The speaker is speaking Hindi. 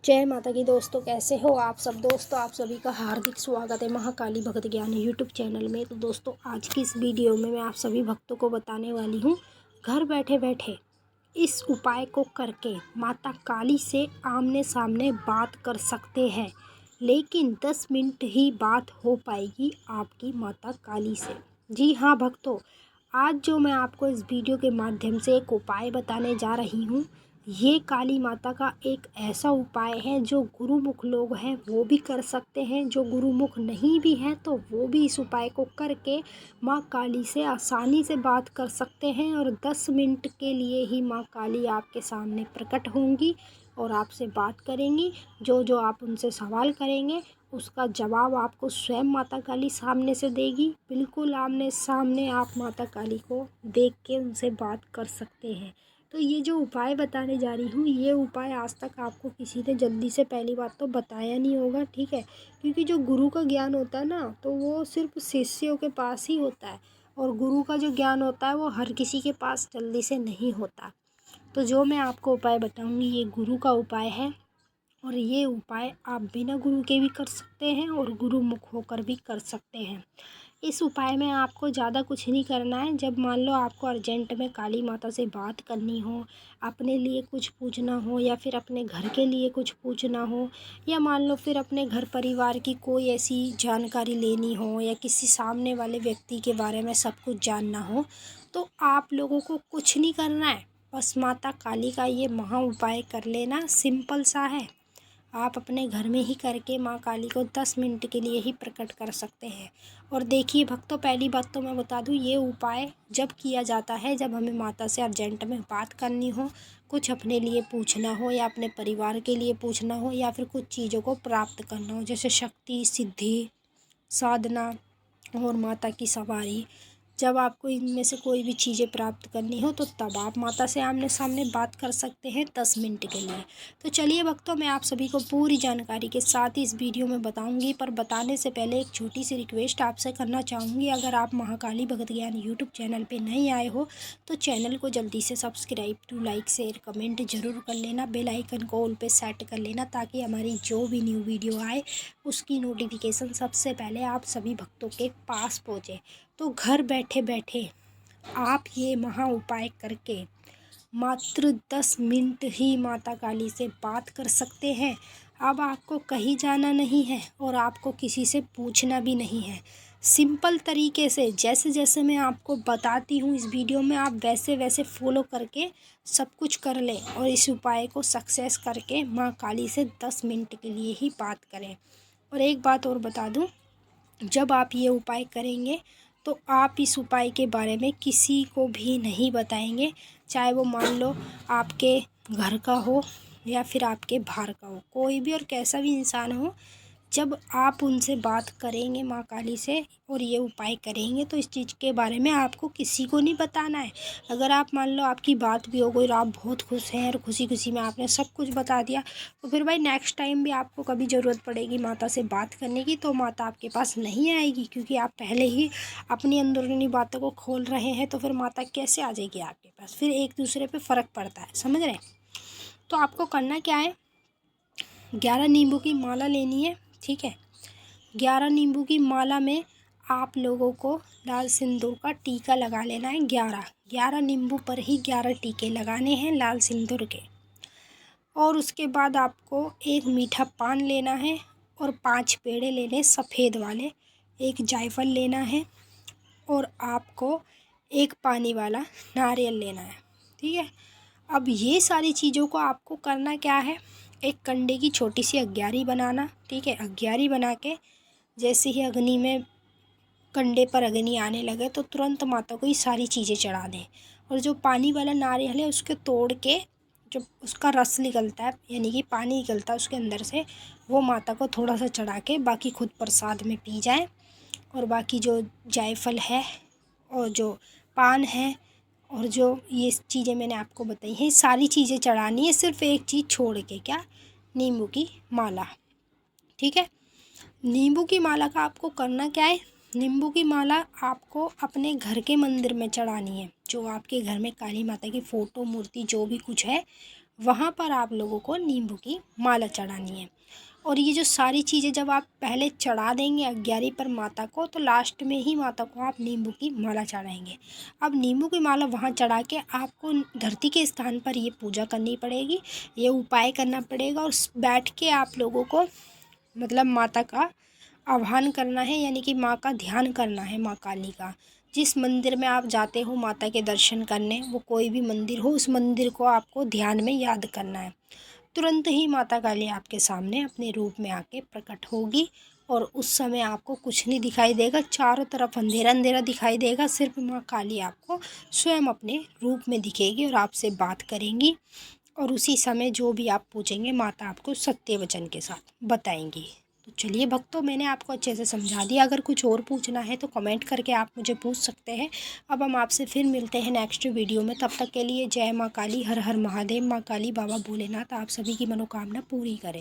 जय माता की दोस्तों, कैसे हो आप सब। दोस्तों आप सभी का हार्दिक स्वागत है महाकाली भक्त ज्ञान यूट्यूब चैनल में। तो दोस्तों आज की इस वीडियो में मैं आप सभी भक्तों को बताने वाली हूँ, घर बैठे बैठे इस उपाय को करके माता काली से आमने सामने बात कर सकते हैं। लेकिन 10 मिनट ही बात हो पाएगी आपकी माता काली से। जी हाँ भक्तों, आज जो मैं आपको इस वीडियो के माध्यम से एक उपाय बताने जा रही हूँ, ये काली माता का एक ऐसा उपाय है जो गुरुमुख लोग हैं वो भी कर सकते हैं। जो गुरुमुख नहीं भी हैं तो वो भी इस उपाय को करके माँ काली से आसानी से बात कर सकते हैं। और 10 मिनट के लिए ही माँ काली आपके सामने प्रकट होंगी और आपसे बात करेंगी। जो जो आप उनसे सवाल करेंगे उसका जवाब आपको स्वयं माता काली सामने से देगी। बिल्कुल आमने सामने आप माता काली को देख के उनसे बात कर सकते हैं। तो ये जो उपाय बताने जा रही हूँ, ये उपाय आज तक आपको किसी ने जल्दी से पहली बात तो बताया नहीं होगा, ठीक है। क्योंकि जो गुरु का ज्ञान होता है ना, तो वो सिर्फ शिष्यों के पास ही होता है। और गुरु का जो ज्ञान होता है वो हर किसी के पास जल्दी से नहीं होता। तो जो मैं आपको उपाय बताऊँगी ये गुरु का उपाय है। और ये उपाय आप बिना गुरु के भी कर सकते हैं और गुरुमुख होकर भी कर सकते हैं। इस उपाय में आपको ज़्यादा कुछ नहीं करना है। जब मान लो आपको अर्जेंट में काली माता से बात करनी हो, अपने लिए कुछ पूछना हो या फिर अपने घर के लिए कुछ पूछना हो, या मान लो फिर अपने घर परिवार की कोई ऐसी जानकारी लेनी हो या किसी सामने वाले व्यक्ति के बारे में सब कुछ जानना हो, तो आप लोगों को कुछ नहीं करना है। बस माता काली का ये महा उपाय कर लेना, सिंपल सा है। आप अपने घर में ही करके माँ काली को 10 मिनट के लिए ही प्रकट कर सकते हैं। और देखिए भक्तों, पहली बात तो मैं बता दूँ, ये उपाय जब किया जाता है जब हमें माता से अर्जेंट में बात करनी हो, कुछ अपने लिए पूछना हो या अपने परिवार के लिए पूछना हो, या फिर कुछ चीज़ों को प्राप्त करना हो, जैसे शक्ति, सिद्धि, साधना और माता की सवारी। जब आपको इनमें से कोई भी चीज़ें प्राप्त करनी हो तो तब आप माता से आमने सामने बात कर सकते हैं 10 मिनट के लिए। तो चलिए भक्तों, मैं आप सभी को पूरी जानकारी के साथ इस वीडियो में बताऊंगी। पर बताने से पहले एक छोटी सी रिक्वेस्ट आपसे करना चाहूँगी। अगर आप महाकाली भक्त ज्ञान यूट्यूब चैनल पर नए आए हो तो चैनल को जल्दी से subscribe to like share comment ज़रूर कर लेना। बेल आइकन को ऑल पे सेट कर लेना ताकि हमारी जो भी न्यू वीडियो आए उसकी नोटिफिकेशन सबसे पहले आप सभी भक्तों के पास पहुँचे। तो घर बैठे बैठे आप ये महा उपाय करके मात्र 10 मिनट ही माता काली से बात कर सकते हैं। अब आपको कहीं जाना नहीं है और आपको किसी से पूछना भी नहीं है। सिंपल तरीके से जैसे जैसे मैं आपको बताती हूँ इस वीडियो में, आप वैसे वैसे फॉलो करके सब कुछ कर लें और इस उपाय को सक्सेस करके माँ काली से 10 मिनट के लिए ही बात करें। और एक बात और बता दूँ, जब आप ये उपाय करेंगे तो आप इस उपाय के बारे में किसी को भी नहीं बताएंगे, चाहे वो मान लो आपके घर का हो या फिर आपके बाहर का हो, कोई भी और कैसा भी इंसान हो। जब आप उनसे बात करेंगे माँ काली से और ये उपाय करेंगे तो इस चीज़ के बारे में आपको किसी को नहीं बताना है। अगर आप मान लो आपकी बात भी हो गई और आप बहुत खुश हैं और खुशी खुशी में आपने सब कुछ बता दिया, तो फिर भाई नेक्स्ट टाइम भी आपको कभी ज़रूरत पड़ेगी माता से बात करने की तो माता आपके पास नहीं आएगी, क्योंकि आप पहले ही अपनी अंदरूनी बातों को खोल रहे हैं। तो फिर माता कैसे आ जाएगी आपके पास। फिर एक दूसरे पर फ़र्क पड़ता है, समझ रहे हैं। तो आपको करना क्या है, 11 नींबू की माला लेनी है, ठीक है। 11 नींबू की माला में आप लोगों को लाल सिंदूर का टीका लगा लेना है। 11 नींबू पर ही 11 टीके लगाने हैं लाल सिंदूर के। और उसके बाद आपको एक मीठा पान लेना है और 5 पेड़े लेने सफ़ेद वाले, एक जायफल लेना है और आपको एक पानी वाला नारियल लेना है, ठीक है। अब ये सारी चीज़ों को आपको करना क्या है, एक कंडे की छोटी सी अग्यारी बनाना, ठीक है। अग्यारी बना के जैसे ही अग्नि में कंडे पर अग्नि आने लगे तो तुरंत माता को ये सारी चीज़ें चढ़ा दें। और जो पानी वाला नारियल है उसके तोड़ के जब उसका रस निकलता है, यानी कि पानी निकलता है उसके अंदर से, वो माता को थोड़ा सा चढ़ा के बाकी खुद प्रसाद में पी जाए। और बाकी जो जायफल है और जो पान है और जो ये चीज़ें मैंने आपको बताई हैं, सारी चीज़ें चढ़ानी है, सिर्फ एक चीज़ छोड़ के, क्या, नींबू की माला, ठीक है। नींबू की माला का आपको करना क्या है, नींबू की माला आपको अपने घर के मंदिर में चढ़ानी है। जो आपके घर में काली माता की फ़ोटो मूर्ति जो भी कुछ है वहाँ पर आप लोगों को नींबू की माला चढ़ानी है। और ये जो सारी चीज़ें जब आप पहले चढ़ा देंगे 11 पर माता को, तो लास्ट में ही माता को आप नींबू की माला चढ़ाएंगे। अब नींबू की माला वहाँ चढ़ा के आपको धरती के स्थान पर ये पूजा करनी पड़ेगी, ये उपाय करना पड़ेगा। और बैठ के आप लोगों को मतलब माता का आह्वान करना है, यानी कि माँ का ध्यान करना है, माँ काली का। जिस मंदिर में आप जाते हो माता के दर्शन करने, वो कोई भी मंदिर हो, उस मंदिर को आपको ध्यान में याद करना है। तुरंत ही माता काली आपके सामने अपने रूप में आके प्रकट होगी और उस समय आपको कुछ नहीं दिखाई देगा, चारों तरफ अंधेरा अंधेरा दिखाई देगा। सिर्फ माँ काली आपको स्वयं अपने रूप में दिखेगी और आपसे बात करेंगी। और उसी समय जो भी आप पूछेंगे माता आपको सत्य वचन के साथ बताएंगी। तो चलिए भक्तों, मैंने आपको अच्छे से समझा दिया। अगर कुछ और पूछना है तो कमेंट करके आप मुझे पूछ सकते हैं। अब हम आपसे फिर मिलते हैं नेक्स्ट वीडियो में। तब तक के लिए जय माँ काली, हर हर महादेव। माँ काली बाबा भोलेनाथ आप सभी की मनोकामना पूरी करें।